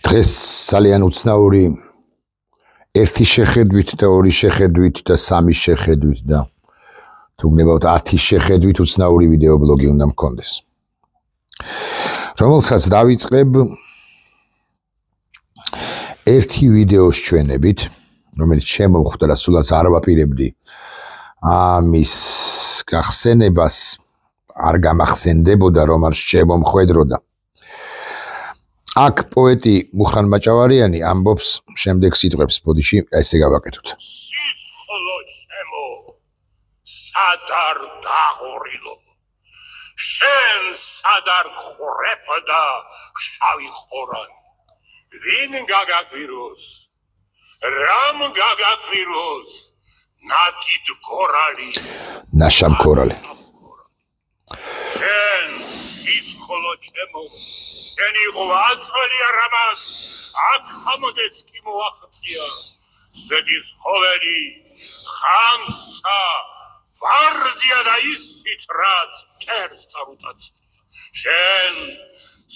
დღეს ძალიან უცნაური ერთი შეხედვით და ორი შეხედვით და სამი შეხედვით და თუ გნებავთ 10 შეხედვით უცნაური ვიდეო ბლოგი უნდა მქონდეს. რომელსაც დავიწყებ ერთი ვიდეოს ჩვენებით, რომელიც შემოვხვდა და სულაც არ ვაპირებდი ამის გახსენებას, არ გამახსენდებოდა რომ არ შემომხვედროდა. აქ პოეტი მუხრან მაჭავარიანი ამბობს შემდეგ სიტყვებს, ბოდიში ესე გავაკეთოთ. სისხლო ჩემო, სადარ დაღორილო, შენ სადარ ხრეფდა შავი ხორანი, ვინ გაგაგვიროს, რამ გაგაგვიროს, ნათით გორალი, ნაშამ გორალი. შენ სისხლო ჩემო, შენი ღვაწლი რამას, აქ ამოდეს კი მოახწია, ზედის ხოველი, ხანსა, ვარძია და ისიც რაც კერს წარუტაცია. შენ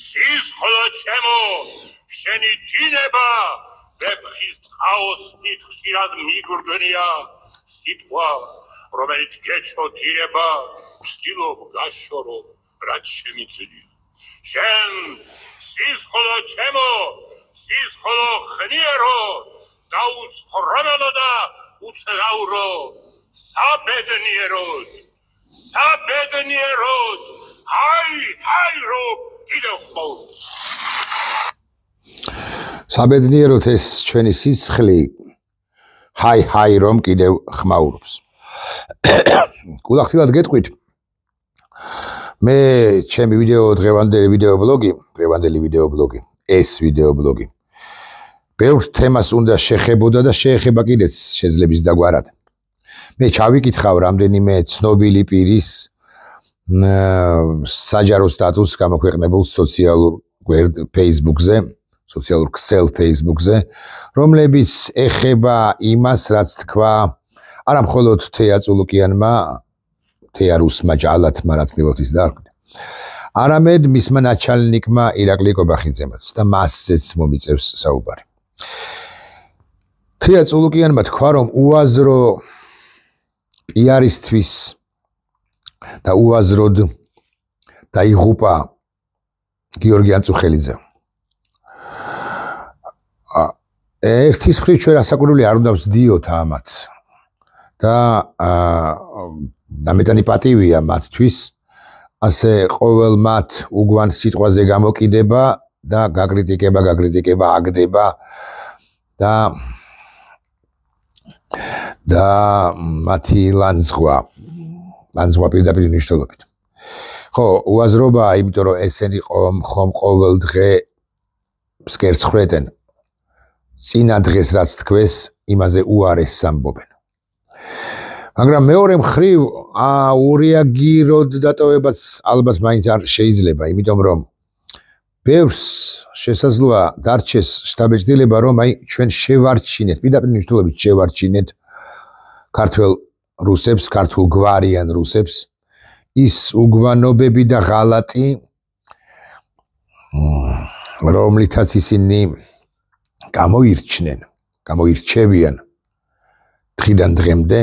სისხლო ჩემო, შენი დინება, ვეფხის ხაოსით ხშირად მიგრდნია, სიტყვა, რომელიც გეჩოდინება, ვცდილობ გაშორო, რაც შემიძლია. შენ სისხლო ჩემო, სისხლო ხნიერო, დაუცხრომელო და უცნაურო, საბედნიეროდ, საბედნიეროდ, ჰაი რო კიდევ ხმაურობს. საბედნიეროდ ეს ჩვენი სისხლი ჰაი რომ კიდევ ხმაურობს. გულახდილად გეტყვით, მე ჩემი დღევანდელი ვიდეო ბლოგი, ეს ვიდეო ბლოგი ბევრ თემას უნდა შეხებოდა და შეეხება კიდეც შეძლების დაგვარად. მე ჩავიკითხავ რამდენიმე ცნობილი პირის საჯარო სტატუსს გამოქვეყნებულ სოციალურ Facebook-ზე, სოციალურ ქსელ Facebook-ზე, რომლებიც ეხება იმას, რაც თქვა არა მხოლოდ თეა წულუკიანმა, თეა რუსმა ჯალათმა, რაც გნებავთ დაარქვია, არამედ მისმა ნაჩალნიკმა ირაკლი კობახიძემაც და მასზეც მომიწევს საუბარი. თეა წულუკიანმა თქვა, რომ უაზრო პიარისთვის და უაზროდ დაიღუპა გიორგი ანწუხელიძე. ერთის მხრივ ჩვენ რასაკვირველი არ უნდა ვსდიოთ ამათ და დამეტანი პატივია მათთვის, ასე ყოველ მათ უგვან სიტყვაზე გამოკიდება და გაკრიტიკება, აგდება და მათი ლანძღვა პირდაპირ მნიშვნელობით. ხო, უაზრობაა, იმიტომ რომ ესენი ხომ ყოველ დღე ფსკერს ხრეტენ. წინა დღეს რაც თქვეს, იმაზე უარესს ამბობენ. მაგრამ მეორე მხრივ ურეაგიროდ დატოვებაც ალბათ მაინც არ შეიძლება, იმიტომ რომ ბევრს შესაძლოა დარჩეს შთაბეჭდილება, რომ ჩვენ შევარჩინეთ, პირდაპირ მნიშვნელობით შევარჩინეთ ქართველ რუსებს, ქართულ გვარიან რუსებს, ის უგვანობები და ღალატი, რომლითაც ისინი გამოირჩევიან დღიდან დღემდე,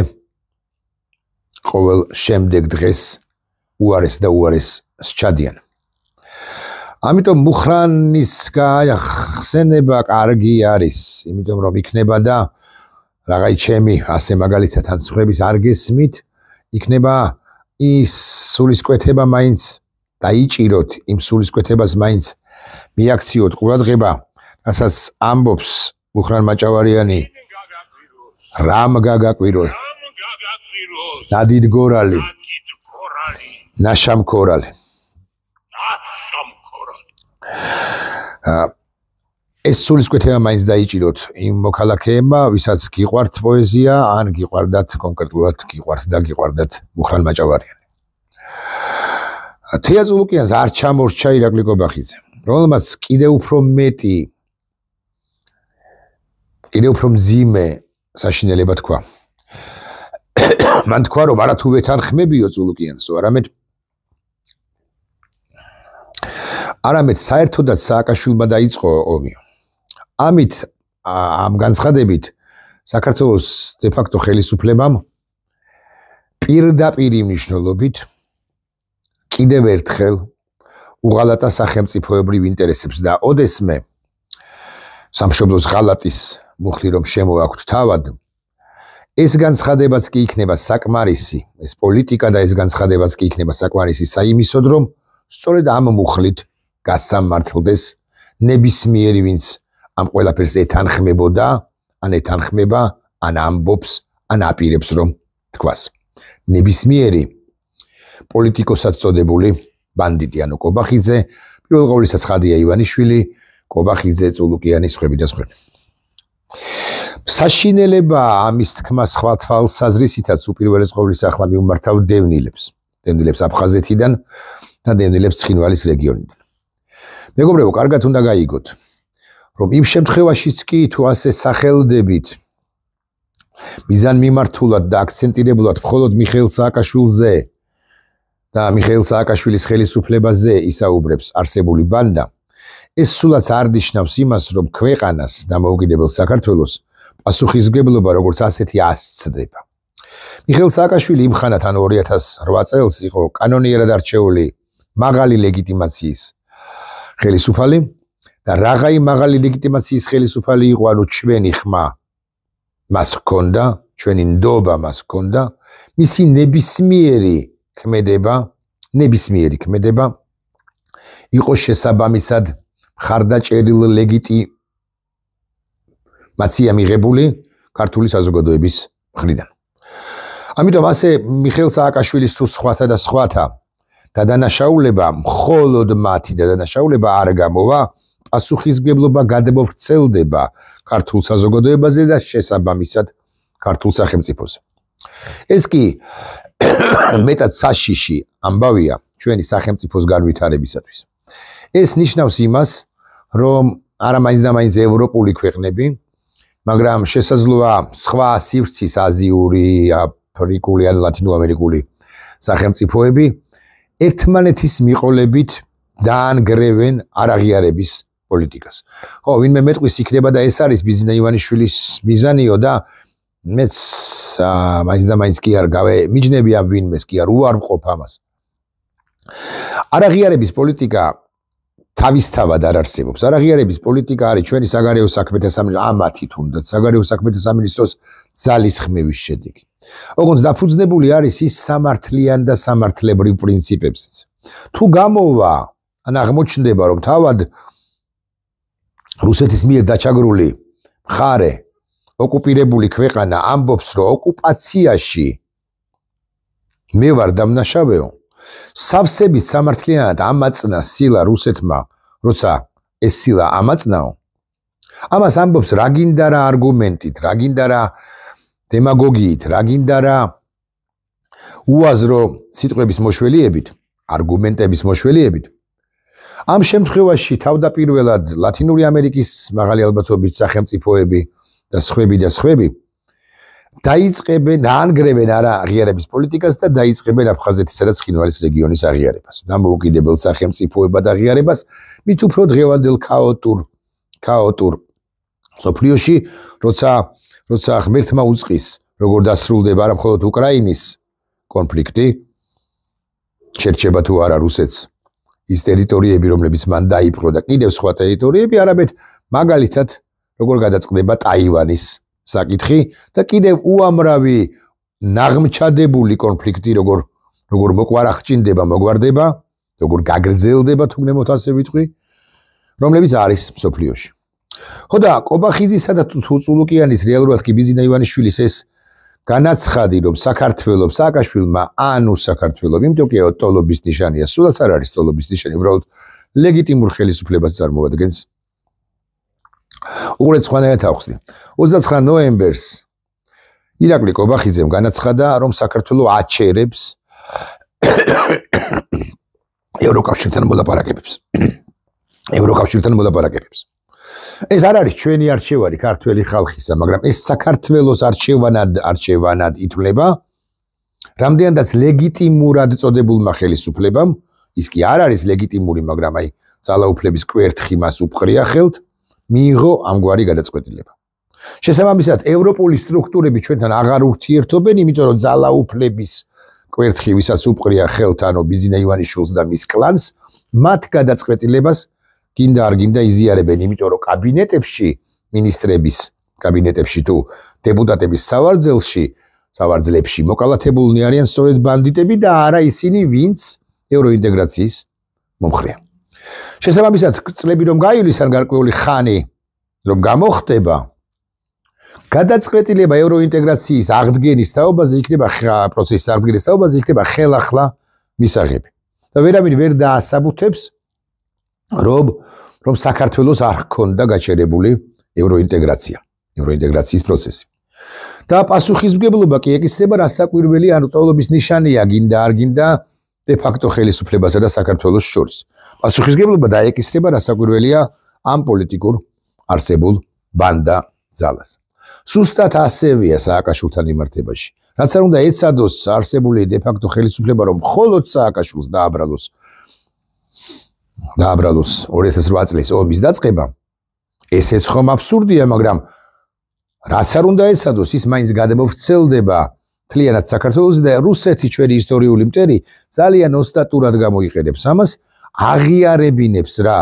ყოველ შემდეგ დღეს უარეს და უარეს სჩადიან. ამიტომ მუხრანის გახსენება კარგი არის, იმიტომ რომ იქნება და რაღაცა ჩემი ასე მაგალითად თანხმების არ გესმით, იქნება ის სულისკვეთება მაინც დაიჭიროთ, იმ სულისკვეთებას მაინც მიაქციოთ ყურადღება, რასაც ამბობს მუხრან მაჭავარიანი, რამ გაგაკვიროს, ნადით გორალი, ნაშამ გორალი. ეს სულისკვეთება მაინც დაიჭიროთ იმ მოქალაქეებმა, ვისაც გიყვართ პოეზია, ან გიყვარდათ კონკრეტულად გიყვარდათ მუხრან მაჭავარიანი. თეა წულუკიანს არ ჩამორჩა ირაკლი კობახიძე, რომელმაც კიდევ უფრო მძიმე საშინელება თქვა. მან თქვა, რომ არა თუ ვეთანხმებიო წულუკიანსო, არამედ საერთოდაც სააკაშვილმა დაიწყო ომი. ამით ამ განცხადებით საქართველოს de facto ხელისუფლებამ პირდაპირ მნიშვნელობით კიდევ ერთხელ უღალატა სახელმწიფოებრივ ინტერესებს და ოდესმე სამშობლოს ღალატის მუხლი რომ შემოაქვთ თავად ეს განცხადებაც კი იქნება საკმარისი ეს პოლიტიკა და ეს განცხადებაც კი იქნება საკმარისი საიმისოდ რომ სწორედ ამ მუხლით გასამართლდეს ნებისმიერი ვინც ამ ყველაფერს ეთანხმებოდა ან ეთანხმება ან ამბობს ან აპირებს რომ თქვას ნებისმიერი პოლიტიკოსად წოდებული ბანდიტი ანუ კობახიძე პირველ ყოვლისა ცხადია ივანიშვილი კობახიძე წულუკიანი სხვები და სხვები საშინელება ამის თქმა სხვა თვალსაზრისითაც უპირველეს ყოვლისა ახლა მიუმართავ დევნილებს აფხაზეთიდან და დევნილებს ცხინვალის რეგიონიდან მეგობრებო კარგად უნდა გაიგოთ რომ იმ შემთხვევაშიც კი თუ ასე სახელდებით მიზანმიმართულად და აქცენტირებულად მხოლოდ მიხეილ სააკაშვილზე და მიხეილ სააკაშვილის ხელისუფლებაზე ისაუბრებს არსებული ბანდა ეს სულაც არ ნიშნავს იმას რომ ქვეყანას დამოუკიდებელ საქართველოს პასუხისმგებლობა როგორც ასეთი ასწდება მიხეილ სააკაშვილი იმ ხანათ ან 2008 წელს იყო კანონიერად არჩეული მაღალი ლეგიტიმაციის ხელისუფალი და რაღაცა მაღალი ლეგიტიმაციის ხელისუფალი იყო ანუ ჩვენი ხმა მას ჰქონდა ჩვენი ნდობა მას ჰქონდა მისი ნებისმიერი ქმედება იყო შესაბამისად მხარდაჭერილ ლეგიტიმაცია მიღებული ქართული საზოგადოების მხრიდან ამიტომ ასე მიხეილ სააკაშვილის თუ სხვათა დადანაშაულება მხოლოდ მათი დადანაშაულება არ გამოვა პასუხისმგებლობა გადმოვრცელდება ქართულ საზოგადოებაზე და შესაბამისად ქართულ სახელმწიფოზე ეს კი მეტად საშიში ამბავია ჩვენი სახელმწიფოს განვითარებისათვის ეს ნიშნავს იმას რომ არა მაინც და მაინც ევროპული ქვეყნები მაგრამ შესაძლოა სხვა სივრცის აზიური აფრიკული ან ლათინოამერიკული სახელმწიფოები ერთმანეთის მიყოლებით დაანგრევენ არაღიარების პოლიტიკას ხო ვინმე მეტყვის იქნება და ეს არის ბიზნა ივანიშვილის მიზანიო და მეც მაინც და მაინც კი არ გავემიჯნები ამ ვინმეს კი არ უარყოფ ამას არაღიარების პოლიტიკა თავისთავად არ არსებობს არაღიარების პოლიტიკა არის ჩვენი საგარეო საქმეთა სამინისტრო ამათი თუნდაც საგარეო საქმეთა სამინისტროს ძალისხმევის შედეგი ოღონდ დაფუძნებული არის ის სამართლიან და სამართლებრივ პრინციპებზეც თუ გამოვა ან აღმოჩნდება რომ თავად რუსეთის მიერ დაჩაგრული მხარე ოკუპირებული ქვეყანა ამბობს რომ ოკუპაციაში მე ვარ დამნაშავეო სავსებით სამართლიანად ამაწნა სილა რუსეთმა როცა ეს სილა ამაწნაო ამას ამბობს რა გინდა რა არგუმენტით რა გინდა რა დემაგოგიით რა გინდა რა უაზრო სიტყვების მოშველიებით არგუმენტების მოშველიებით ამ შემთხვევაში თავდაპირველად ლათინური ამერიკის მაღალი ალბათობით სახელმწიფოები და სხვები დაიწყებენ დაანგრევენ არაღიარების პოლიტიკას და დაიწყებენ აფხაზეთისა და ცხინვალის რეგიონის აღიარებას დამოუკიდებელ სახელმწიფოებად აღიარებას მით უფრო დღევანდელ ქაოტურ სოფლიოში როცა ღმერთმა უწყის როგორ დასრულდება არა მხოლოდ უკრაინის კონფლიქტი შერჩება თუ არა რუსეთს ის ტერიტორიები რომლებიც მან დაიპყრო და კიდევ სხვა ტერიტორიები არამედ მაგალითად როგორ გადაწყდება ტაივანის საკითხი და კიდევ უამრავი ნაღმჩადებული კონფლიქტი როგორ მოყვარახჭინდება მოგვარდება როგორ გაგრძელდება თუნდაც ასე ვიტყვი რომლებიც არის სოფლიოში ხო და კობახიძისა და წულუკიანის რეალურად კი ბიზნა ივანიშვილის ეს განაცხადი რომ საქართველოს სააკაშვილმა ანუ საქართველოს იმიტომ კი ტოლობის ნიშანია სულაც არ არის ტოლობის ნიშანი უბრალოდ ლეგიტიმურ ხელისუფლებას წარმოადგენს უყურეთ სხვანაირად ავხსნი 29 ნოემბერს ირაკლი კობახიძემ განაცხადა რომ საქართველოს აჩერებს ევროკავშირთან მოლაპარაკებებს ეს არ არის ჩვენი არჩევანი ქართველი ხალხისა მაგრამ ეს საქართველოს არჩევანად ითვლება რამდენადაც ლეგიტიმურად წოდებულმა ხელისუფლებამ ის კი არ არის ლეგიტიმური მაგრამ აი ძალაუფლების კვერთხი მას უპყრია ხელთ მიიღო ამგვარი გადაწყვეტილება. შესაბამისად, ევროპული სტრუქტურები ჩვენთან აღარ ურთიერთობენ, იმიტომ რომ ძალაუფლების კვერთხი, ვისაც უპყრია ხელთ, ანუ ბიზინა ივანიშვილს და მის კლანს, მათ გადაწყვეტილებას გინდა არ გინდა იზიარებენ, იმიტომ რომ კაბინეტებში, მინისტრების კაბინეტებში თუ დეპუტატების სავარძლებში მოკალათებულნი არიან სწორედ ბანდიტები და არა ისინი, ვინც ევროინტეგრაციის მომხრეა. შესაბამისად, წლები რომ გაივლის ან გარკვეული ხანი რომ გამოხდება, გადაწყვეტილება ევროინტეგრაციის აღდგენის თაობაზე იქნება პროცესის აღდგენის თაობაზე იქნება ხელახლა მისაღები. და ვერავინ ვერ დაასაბუთებს, რომ საქართველოს არ ჰქონდა გაჩერებული ევროინტეგრაციის პროცესი. და პასუხისმგებლობა კი ეკისრება რასაკვირველი ანტოლობის ნიშანია, გინდა არ გინდა de facto ხელისუფლებასა და საქართველოს შორის. პასუხისმგებლობა დაეკისრება რასაკვირველია ამ პოლიტიკურ არსებულ ბანდა ძალას. სუსტად ასევეა სააკაშვილთან მიმართებაში. რაც არ უნდა ეცადოს არსებული de facto ხელისუფლება, რომ მხოლოდ სააკაშვილს დააბრალოს 2008 წლის ომის დაწყება, ესეც ხომ აბსურდია, მაგრამ რაც არ უნდა ეცადოს, ის მაინც გადმოვრცელდება მთლიანად საქართველოს და რუსეთი ჩვენი ისტორიული მტერი ძალიან ოსტატურად გამოიყენებს ამას, აღიარებინებს რა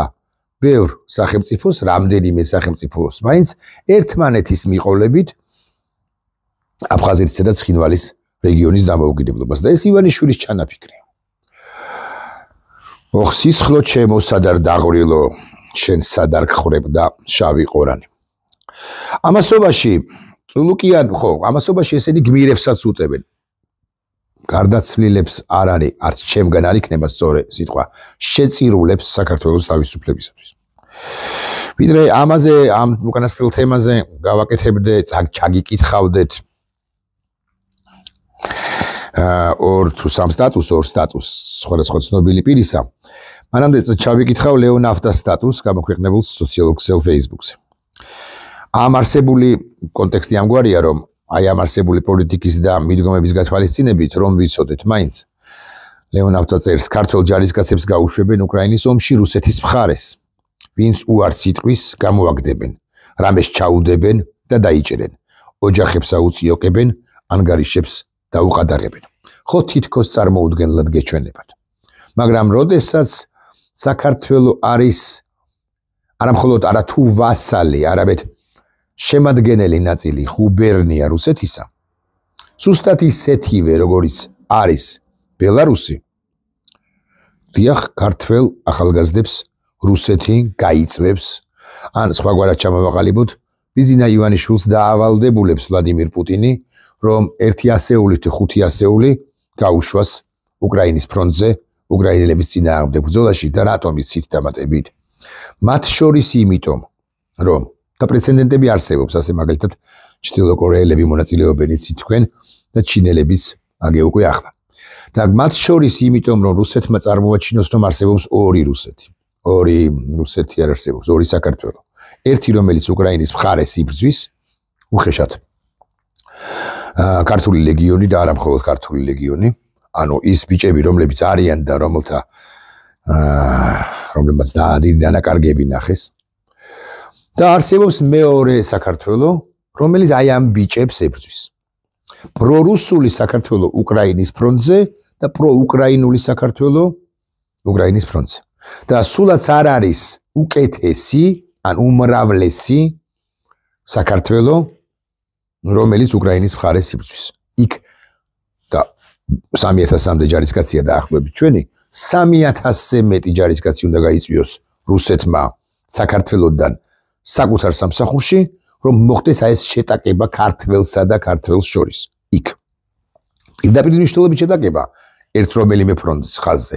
ბევრ სახელმწიფოს, რამდენიმე სახელმწიფოს მაინც ერთმანეთის მიყოლებით აფხაზეთისა და ცხინვალის რეგიონის დამოუკიდებლობას და ეს ივანიშვილის ჩანაფიქრია. ოხ სისხლო ჩემო სადარ დაღვრილო, შენ სადარ გხრებ და შავი ყორანი. ამასობაში ამასობაში ესენი გმირებსაც უტევენ. გარდაცვლილებს არ არის, არც ჩემგან არ იქნება სწორი სიტყვა, შეწირულებს საქართველოს თავისუფლებისათვის. ვიდრე ამაზე, ამ უკანასკნელ თემაზე გავაკეთებდე, ჩაგიკითხავდეთ ორ თუ სამ სტატუს სხვადასხვა ცნობილი პირისა. მანამდე ჩავიკითხავ ლეონ ნაფტას სტატუსს გამოქვეყნებულ სოციალურ ქსელ Facebook-ზე. ამ არსებული კონტექსტი ამგვარია, რომ აი ამ არსებული პოლიტიკის და მიდგომების გათვალისწინებით რომ ვიცოდეთ მაინც ლეონ ნაფტა წერს ქართველ ჯარისკაცებს გაუშვებენ უკრაინის ომში რუსეთის მხარეს, ვინც უარს სიტყვის გამოაგდებენ, რამეს ჩაუდებენ და დაიჭერენ, ოჯახებს აუწიოკებენ, ანგარიშებს დაუყადაღებენ. ხო თითქოს წარმოუდგენლად გეჩვენებათ. მაგრამ როდესაც საქართველო არის არამხოლოდ არა თუ ვასალი, არამედ შემადგენელი ნაწილი გუბერნია რუსეთისა, სუსტად ისეთივე როგორიც არის ბელარუსი, დიახ, ქართველ ახალგაზრდებს რუსეთი გაიწვევს, ან სხვაგვარად ჩამოვაყალიბოთ, ბიზინა ივანიშვილს დაავალდებულებს ვლადიმირ პუტინი, რომ 1 თუ 5 ასეული გაუშვას უკრაინის ფრონტზე, უკრაინელების წინააღმდეგ ბრძოლაში და რატომ იცით დამატებით? მათ შორის იმიტომ, რომ და პრეცედენტები არსებობს, ასე მაგალითად ჩრდილოკორეელები მონაწილეობენ იცით თქვენ და ჩინელებიც აგე უკვე ახლა. და მათ შორის იმიტომ, რომ რუსეთმა წარმოაჩინოს, რომ არსებობს ორი რუსეთი. ორი რუსეთი არ არსებობს, ორი საქართველო. ერთი, რომელიც უკრაინის მხარეს იბრძვის, უხეშად ქართული ლეგიონი და არა მხოლოდ ქართული ლეგიონი, ანუ ის ბიჭები, რომლებიც არიან და რომლებმაც დიდი დანაკარგები ნახეს. და არსებობს მეორე საქართველო, რომელიც აი ამ ბიჭებს ებრძვის. პრორუსული საქართველო უკრაინის ფრონტზე და პროუკრაინული საქართველო უკრაინის ფრონტზე. და სულაც არ არის უკეთესი, ან უმრავლესი საქართველო, რომელიც უკრაინის მხარეს იბრძვის. იქ და 3000-მდე ჯარისკაცია დაახლოებით ჩვენი, 3000-ზე მეტი ჯარისკაცი უნდა გაიწვიოს რუსეთმა საქართველოსდან საკუთარ სამსახურში, რომ მოხდეს ეს შეტაკება ქართველსა და ქართველს შორის. იქ პირდაპირ მნიშვნელობით შეტაკება ერთ რომელიმე ფრონტის ხაზზე.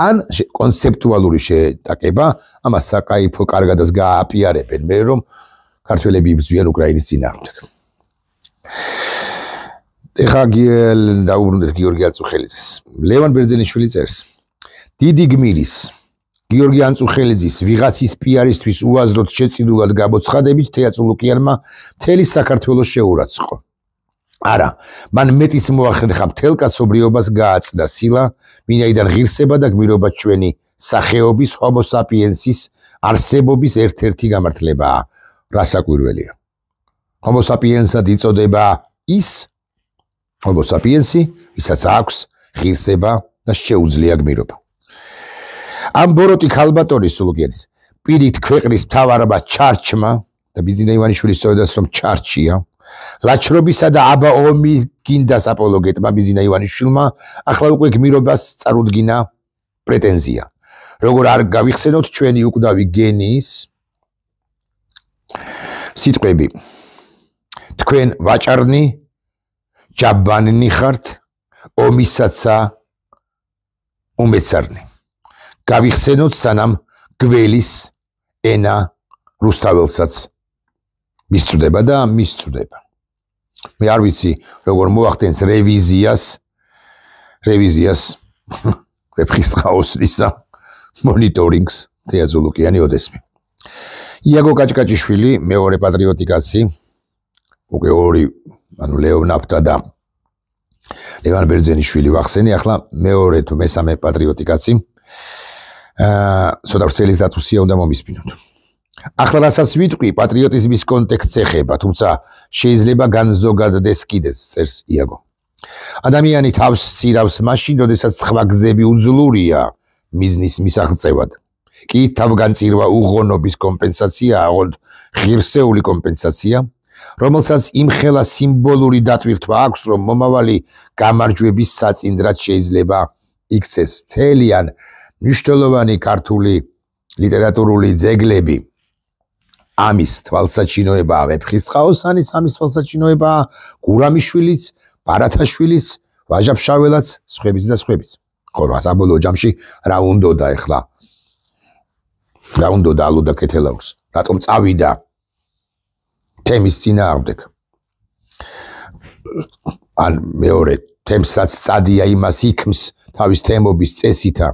ან კონცეპტუალური შეტაკება, ამას საკაიფო კარგადაც გააპიარებენ მე, რომ ქართველები იბრძვიან უკრაინის წინააღმდეგ. ეხა დაუბრუნდეთ გიორგი აწუხელიძეს. ლევან ბერძენიშვილი წერს: დიდი გმირის გიორგი აწუხელიძის ვიღაცის პიარისთვის უაზროდ შეწირულად გამოცხადებით თეატრულუკიანმა მთელი საქართველოს შეურაცხყო. არა, მან მეტიც მოახერხა მთელ კაცობრიობას გააწნა სილა, ვინაიდან ღირსება და გმირობა ჩვენი სახეობის Homo sapiens-ის არსებობის ერთ-ერთი გამართლებაა. რა საკვირველია. Homo sapiens-ად იწოდება ის Homo sapiens-ი, ვისაც აქვს ღირსება და შეუძლია გმირობა. ამ ბოროტი ქალბატონის სულგერის პირით ქვეყნის მთავარმა ჩარჩმა და ბიძინა ივანიშვილი სწორედაც რომ ჩარჩია, ლაჩრობისა და აბა ომი გინდას აპოლოგეტმა ბიძინა ივანიშვილმა ახლა უკვე გმირობას წარუდგინა პრეტენზია. როგორ არ გავიხსენოთ ჩვენი უკვდავი გენიის სიტყვები. თქვენ ვაჭარნი ჯაბანნი ხართ, ომისაცა უმეცარნი. გავიხსენოთ სანამ გველის ენა რუსთაველსაც მისწვდება და მისწვდება. მე არ ვიცი როგორ მოახდენს რევიზიას ვეფხისტყაოსნისა მონიტორინგს თეაზულუკიანი ოდესმე. იაგო კაჭკაჭიშვილი მეორე პატრიოტი კაცი, უკვე ორი ლეო ნაფტა და ლევან ბერძენიშვილი ვახსენე, ახლა მეორე თუ მესამე პატრიოტი კაცი ცოტა ვრცელი სტატუსია უნდა მომისმინოთ. ახლა რასაც ვიტყვი პატრიოტიზმის კონტექსტს ეხება, თუმცა შეიძლება განზოგადდეს კიდეც, წერს იაგო. ადამიანი თავს წირავს მაშინ, როდესაც სხვა გზები უძლურია მიზნის მისაღწევად. კი თავგანწირვა უღონობის კომპენსაციაა, ოღონდ ღირსეული კომპენსაცია, რომელსაც იმხელა სიმბოლური დატვირთვა აქვს, რომ მომავალი გამარჯვების საწინდრად შეიძლება იქცეს. მთლიან მნიშვნელოვანი ქართული ლიტერატურული ძეგლები ამის თვალსაჩინოებაა ვეფხისტყაოსანიც, ამის თვალსაჩინოებაა გურამიშვილიც, ბარათაშვილიც, ვაჟა-ფშაველაც, სხვებიც და სხვებიც. ხო, საბოლოო ჯამში რა უნდოდა ეხლა? რა უნდოდა ალუდა ქეთელაურს? რატომ წავიდა თემის წინააღმდეგ? ან მეორე თემსაც წადია იმას იქმს თავის თემობის წესითა.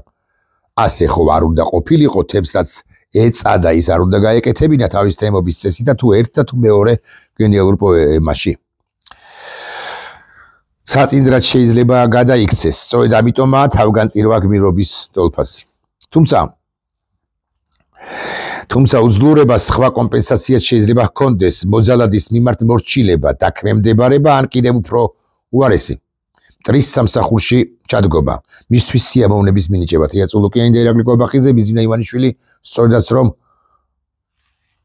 ასე ხო არ უნდა ყოფილიყო, თემსაც ეწადა ის არ უნდა გაეკეთებინა თავის თემობის წესითა თუ ერთ და თუ მეორე გენიალურ პოემაში. საწინდრად შეიძლება გადაიქცეს, სწორედ ამიტომაა თავგანწირვა გმირობის ტოლფასი. თუმცა უძლურებას სხვა კომპენსაციაც შეიძლება ჰქონდეს, მოძალადის მიმართ მორჩილება, დაქვემდებარება ან კიდევ უფრო უარესი. მტრის სამსახურში ჩადგობა, მისთვის სიამოვნების მინიჭება. თეაწულუკიანი და ირაკლი კობახიძე, ბიძინა ივანიშვილი სწორედაც რომ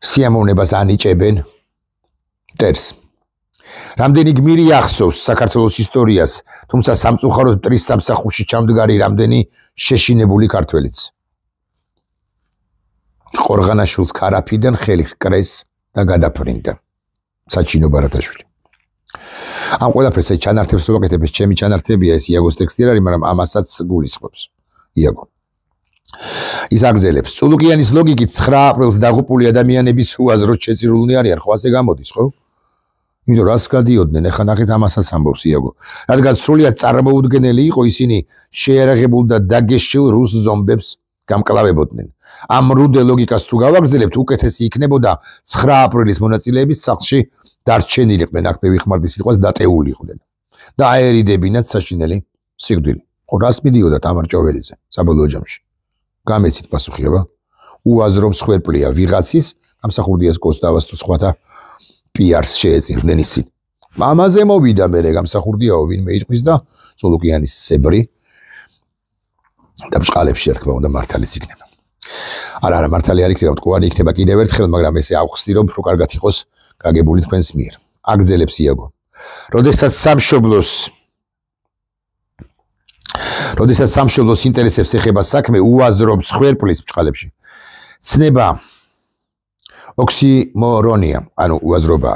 სიამოვნებას ანიჭებენ მტერს. რამდენი გმირი ახსოვს საქართველოს ისტორიას, თუმცა სამწუხაროდ მტრის სამსახურში ჩამდგარი რამდენი შეშინებული ქართველიც. ყორღანაშვილს ქარაფიდან ხელი ჰკრეს და გადაფრინდა. საჩინო ბარათაშვილი. ამ ყველაფერს ჩანართებს რო ვაკეთებ, ჩემი ჩანართებია, ეს იაგოს ტექსტი არის, მაგრამ ამასაც გულისხმობს იაგო. ის აგრძელებს, წულუკიანის ლოგიკით 9 აპრილს დაღუპული ადამიანების უაზროდ შეწირულნი არიან, ხო ასე გამოდის, ხო? იმიტომ რას გადიოდნენ, ეხლა ნახეთ ამასაც ამბობს იაგო. რადგან სრულიად წარმოუდგენელი იყო, ისინი შეერაღებულ და დაგეშჩილ რუს ზომბებს გამკლავებოდნენ. ამ რუდე ლოგიკას თუ გავაგრძელებთ, უკეთესი იქნებოდა 9 აპრილის მონაწილეების სახლში დარჩენილიყვნენ, აქ მე ვიხმარდი სიტყვას დატეულიყვნენ და აერიდებინათ საშინელი სიკვდილი. ხო, რას მიდიოდა თამარ ჭოველიძე საბოლოო ჯამში? გამეცით პასუხი, აბა. უაზრო მსხვერპლია ვიღაცის, გამსახურდიას კოსტავას თუ სხვათა პიარს შეეწირდნენ ისინი. ამაზე მოვიდა მე გამსახურდიაო ვინმე იტყვის და წულუკიანის სებრი და ბჭყალებში რა თქმა უნდა მართალიც იქნება. არა, მართალი არ იქნება, მტყუარი იქნება კიდევ ერთხელ, მაგრამ ესე ავხსნი რომ უფრო კარგად იყოს გაგებული თქვენს მიერ. აგრძელებს იაგო. როდესაც სამშობლოს ინტერესებს ეხება საქმე, უაზრო მსხვერპლის ბჭყალებში ცნება ოქსიმორონია, ანუ უაზრობა.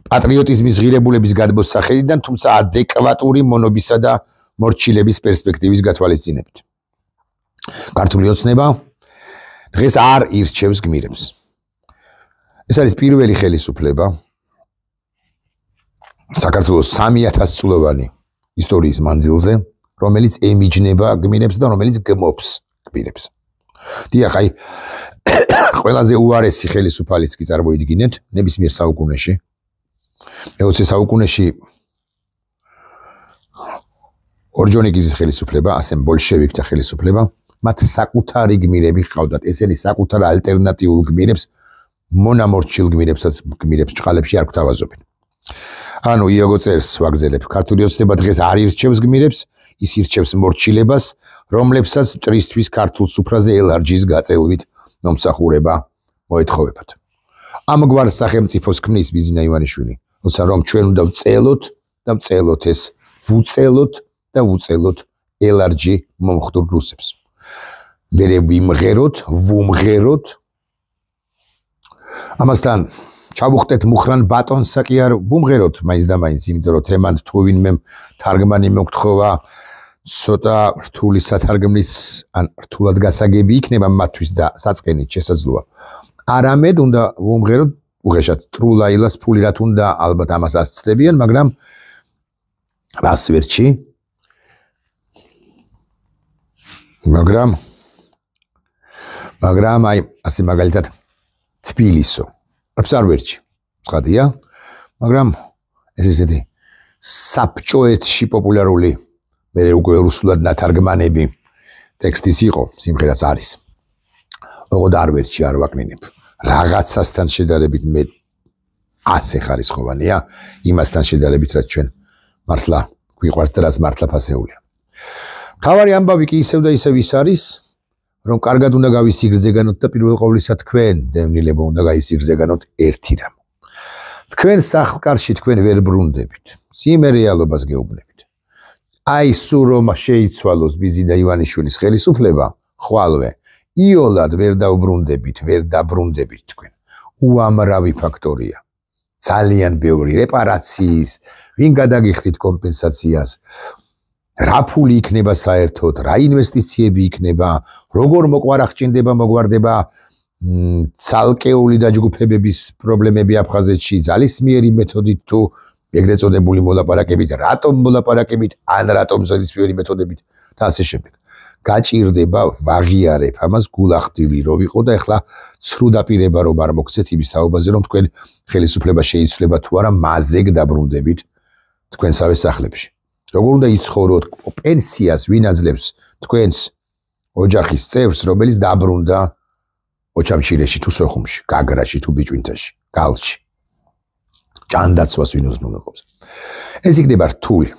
პატრიოტიზმის ღირებულების გადმოსახედიდან, თუმცა ადეკვატური მონობისა და მორჩილების პერსპექტივის გათვალისწინებით. ქართული ოცნება დღეს არ ირჩევს გმირებს. ეს არის პირველი ხელისუფლება საქართველოს 3000 წლოვანი ისტორიის მანძილზე, რომელიც ემიჯნება გმირებს და რომელიც გმობს გმირებს. დიახ, აი ყველაზე უარესი ხელისუფალიც კი წარმოიდგინეთ ნებისმიერ საუკუნეში. მე-20 საუკუნეში ორჯონიკიძის ხელისუფლება, ასე ბოლშევიკთა ხელისუფლება მათ საკუთარი გმირები ჰყავდათ. ესენი საკუთარ ალტერნატიულ გმირებს, მონამორჩილ გმირებსაც ჭყალებში არ გვთავაზობენ. ანუ იაგო წერს ვაგზელებ. ქართული ოცნება დღეს არ ირჩევს გმირებს, ის ირჩევს მორჩილებას, რომლებსაც მტრისთვის ქართულ სუფრაზე ელარჯის გაწელვით მომსახურება მოეთხოვებათ. ამგვარ სახელმწიფოს ქმნის ბიზნა ივანიშვილი, როცა რომ ჩვენ უნდა ვწელოთ და ვწელოთ ეს ვუწელოთ და ვუწელოთ ელარჯი მომხდურ რუსებს. მერე ვიმღეროთ, ვუმღეროთ. ამასთან ჩავუხტეთ მუხრან ბატონსა კი არ ვუმღეროთ მაინც და მაინც, იმიტომ რომ თემან თუ ვინმე თარგმანი მოგთხოვა ცოტა რთული სათარგმნის ან რთულად გასაგები იქნება მათთვის და საწყენით შესაძლოა. არამედ უნდა ვუმღეროთ უღეშად ტრულაილას ფული რა თუნდა ალბათ ამას ასწდებიან, მაგრამ რას ვერჩი? მაგრამ აი ასე მაგალითად თბილისო. რას არ ვერჩი? ცხადია, მაგრამ ეს ესეთი საბჭოეთში პოპულარული მე უკვე რუსულად ნათარგმანები ტექსტის იყო, სიმღერაც არის. ოღონდ არ ვერჩი, არ ვაკნინებ. რაღაცასთან შედარებით მე ასე ხარისხოვანია, იმასთან შედარებით რაც ჩვენ მართლა გვიყვარს და რაც მართლა ფასეულია. მთავარი ამბავი კი ისევ და ისევ ის არის, რომ კარგად უნდა გავისიგრძეგანოთ და პირველ ყოვლისა თქვენ დევნილებო უნდა გაისიგრძეგანოთ ერთი რამ. თქვენ სახლკარში თქვენ ვერ ბრუნდებით. სიმე რეალობას გეუბნებით. აი სულ რომ შეიცვალოს ბიზინა ივანიშვილის ხელისუფლება, ხვალვე იოლად ვერ დავბრუნდებით, ვერ დაბრუნდებით თქვენ. უამრავი ფაქტორია. ძალიან ბევრი რეპარაციის, ვინ გადაგიხდით კომპენსაციას, რა ფული იქნება საერთოდ, რა ინვესტიციები იქნება, როგორ მოყვარახჭინდება, მოგვარდება ცალკეული დაჯგუფებების პრობლემები აფხაზეთში, ძალისმიერი მეთოდით თუ ეგრეთ წოდებული მოლაპარაკებით, რატომ მოლაპარაკებით, ან რატომ ძალისმიერი მეთოდებით და ასე შემდეგ. გაჭირდება ვაღიარებ ამას გულახდილი რო ვიყო და ეხლა ცრუ დაპირება რომ არ მოგცეთ იმის თაობაზე რომ თქვენ ხელისუფლება შეიცვლება თუ არა მაზეგ დაბრუნდებით თქვენსავე სახლებში. როგორ უნდა იცხოვროთ პენსიას ვინ აძლევს თქვენს ოჯახის წევრს რომელიც დაბრუნდა ოჩამჩირეში თუ სოხუმში, გაგრაში თუ ბიჭვინთაში, გალში. ჭანდაცვას ვინ უზრუნველყოფს. ეს იქნება რთული.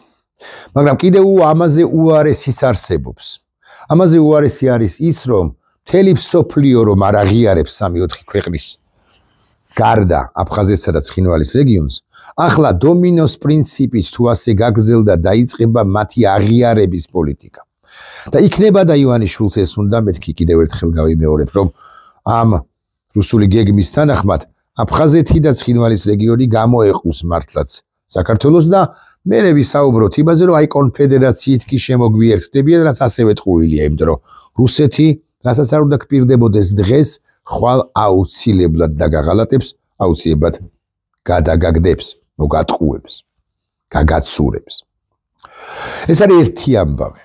მაგრამ კიდევ ამაზე უარესიც არსებობს. ამაზე უარესი არის ის, რომ მთელი მსოფლიო რომ არ აღიარებს 3-4 ქვეყნის გარდა აფხაზეთსა და ცხინვალის რეგიონს, ახლა დომინოს პრინციპით თუ ასე გაგრძელდა დაიწყება მათი აღიარების პოლიტიკა. და იქნება და ივანიშვილს ეს უნდა მეთქი კიდევ ერთხელ გავიმეორებ, რომ ამ რუსული გეგმის თანახმად აფხაზეთი და ცხინვალის რეგიონი გამოეყოს მართლაც საქართველოს და მერე ვისაუბროთ იმაზე, რომ აი კონფედერაციით კი შემოგვიერთდებიან, რაც ასევე ტყუილია, იმიტომ რომ რუსეთი, რასაც არ უნდა გპირდებოდეს დღეს, ხვალ აუცილებლად დაგაღალატებს, აუცილებლად გადაგაგდებს, მოგატყუებს, გაგაცურებს. ეს არის ერთი ამბავი.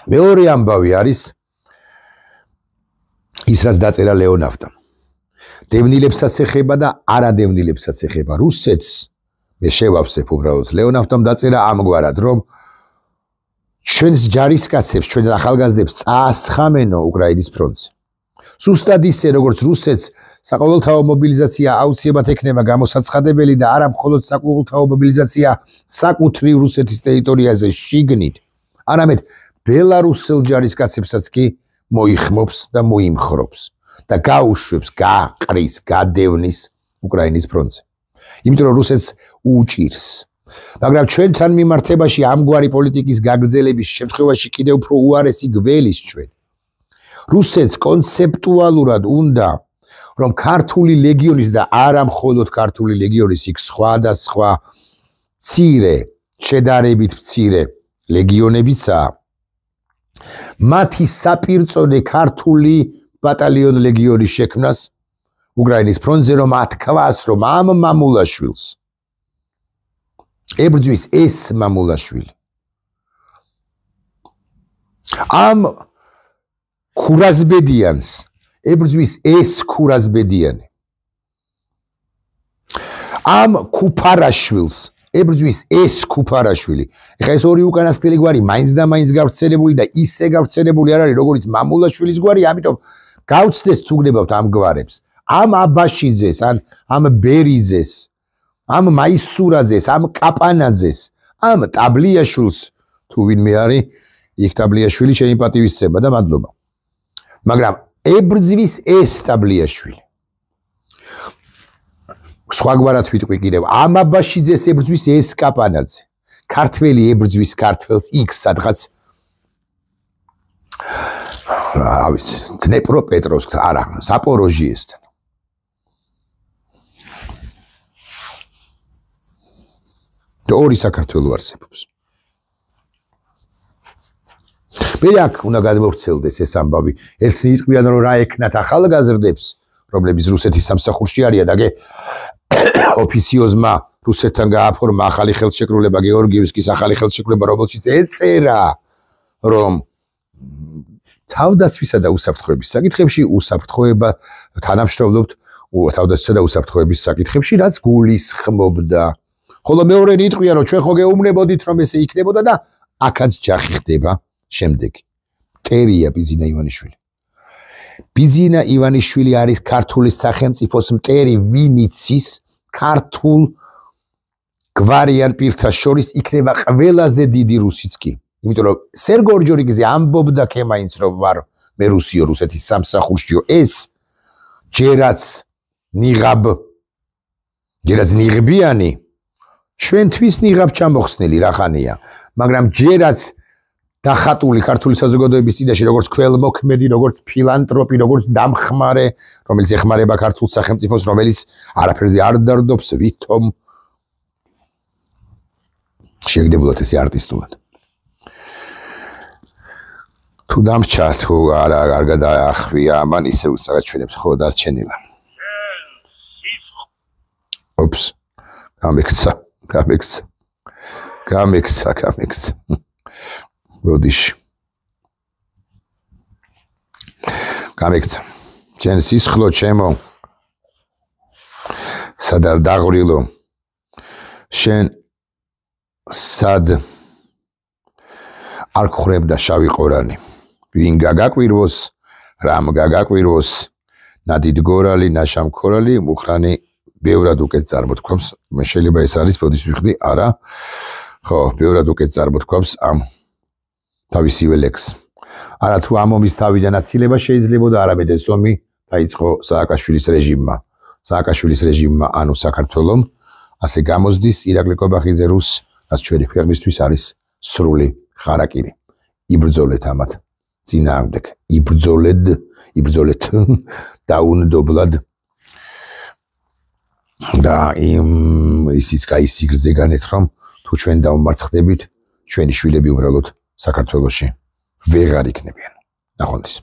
მეორე ამბავი არის ის, რაც დაწერა ლეონავტამ. დევნილებსაც ეხება და არადევნილებსაც ეხება. რუსეთს მე შევავსებ უბრალოდ ლეონავტამ დაწერა ამგვარად, რომ ჩვენს ჯარისკაცებს, ჩვენ ახალგაზრდებს წაასხამენო უკრაინის ფრონტზე. სუსტად ისე, როგორც რუსეთს საყოველთაო მობილიზაცია აუცილებლად ექნება გამოსაცხადებელი და არა მხოლოდ საყოველთაო მობილიზაცია საკუთრივ რუსეთის ტერიტორიაზე შიგნით, არამედ ბელარუსელ ჯარისკაცებსაც კი მოიხმობს და მოიმხრობს და გაუშვებს, გაყრის, გადევნის უკრაინის ფრონტზე. იმიტომ რომ რუსეთს უჭირს. მაგრამ ჩვენთან მიმართებაში ამგვარი პოლიტიკის გაგრძელების შემთხვევაში კიდევ უფრო უარესი გველის ჩვენ. რუსეთს კონცეპტუალურად უნდა, რომ ქართული ლეგიონის და არა მხოლოდ ქართული ლეგიონის იქ სხვადასხვა მცირე, შედარებით მცირე ლეგიონებიცაა, მათი საპირწონე ქართული ბატალიონ ლეგიონის შექმნას უკრაინის ფრონტზე, რომ ათქვას, რომ ამ მამულაშვილს ებრძვის ეს მამულაშვილი. ამ ქურაზბედიანს ებრძვის ეს ქურაზბედიანი. ამ ქუფარაშვილს ებრძვის ეს ქუფარაშვილი. ეხლა ეს ორი უკანასკნელი გვარი მაინც და მაინც გავრცელებული და ისე გავრცელებული არ არის, როგორც მამულაშვილის გვარი, ამიტომ გავცდეთ თუ გნებავთ ამ გვარებს. ამ აბაშიძეს, ამ ბერიძეს, ამ მაისურაძეს, ამ კაპანაძეს, ამ ტაბლიაშვილს თუ ვინმე არის, იქ ტაბლიაშვილი ჩემი პატივისცემა და მადლობა. მაგრამ ებრძვის ეს ტაბლიაშვილი. სხვაგვარად ვიტყვი კიდევ, ამ აბაშიძეს ებრძვის ეს კაპანაძე. ქართველი ებრძვის ქართველს იქ სადღაც რა ვიცი, დნეპროპეტროვსკ, არა, ზაპოროჟიესთან. ორი საქართველო არსებობს. მე აქ უნდა გადმოვცელდეს ეს ამბავი. ერთნი იტყვიან, რომ რა ეკნათ ახალგაზრდებს, რომლებიც რუსეთის სამსახურში არიან და ოფიციოზმა რუსეთთან გააფორმა ახალი ხელშეკრულება, გეორგიევსკის ახალი ხელშეკრულება, რომელშიც ეწერა, რომ თავდაცვისა და უსაფრთხოების საკითხებში უსაფრთხოება თანამშრომლობთ თავდაცვისა და უსაფრთხოების საკითხებში, რაც გულისხმობდა. ხოლო მეორენი იტყვია, რომ ჩვენ ხო გეუბნებოდით, რომ ესე იქნებოდა და აქაც ჯახი ხდება შემდეგი. მტერია ბიძინა ივანიშვილი. ბიძინა ივანიშვილი არის ქართული სახელმწიფოს მტერი, ვინიც ის ქართულ გვარიან პირთა შორის იქნება ყველაზე დიდი რუსიც კი. იმიტომ რომ სერგო ორჯორიგიძე ამბობდა ქემაინც რომ ვარ მე რუსიო რუსეთის სამსახურშიო ეს ჯერაც ნიღბიანი ჩვენთვის ნიღაბ ჩამოხსნელი რახანია, მაგრამ ჯერაც დახატული ქართული საზოგადოების წინაშე როგორც ქველმოქმედი, როგორც ფილანტროპი, როგორც დამხმარე, რომელიც ეხმარება ქართულ სახელმწიფოს, რომელიც არაფერზე არ დარდობს, ვითომ შეგდებოდათ ესე არტისტულად. თუ დამრჩა, თუ არ გადაახვია ამან, ისე უსაგაჩვენებს ხო დარჩენილა. ოპს, გამექცა. ბოდიში. გამექცა. ჩემ სისხლო, ჩემო. სად არ დაღვრილო. შენ სად არ გხრებდა შავი ყორანი. ვინ გაგაკვირვოს, რამ გაგაკვირვოს, ნადიდ გორალი, ნაშამ ქორალი, მუხრანი ბევრად უკეთ წარმოთქვამს. მე შეიძლება ეს არის ბოდის ვიხდი, არა. ხო, ბევრად უკეთ წარმოთქვამს ამ თავისივე ლექს. არა თუ ამ ომის თავიდან აცილება შეიძლება და არამედ ეს ომი დაიწყო სააკაშვილის რეჟიმმა. სააკაშვილის რეჟიმმა, ანუ საქართველომ ასე გამოსდის ირაკლი კობახიძე რუსს, რაც ჩვენი ქვეყნისთვის არის სრული ხარაკირი. იბრძოლეთ ამათ წინააღმდეგ. იბრძოლეთ დაუნდობლად და ისიც გაისიგრძე განეთ რომ თუ ჩვენ დავმარცხდებით, ჩვენი შვილები უბრალოდ საქართველოში ვეღარ იქნებიან. ნახვამდის.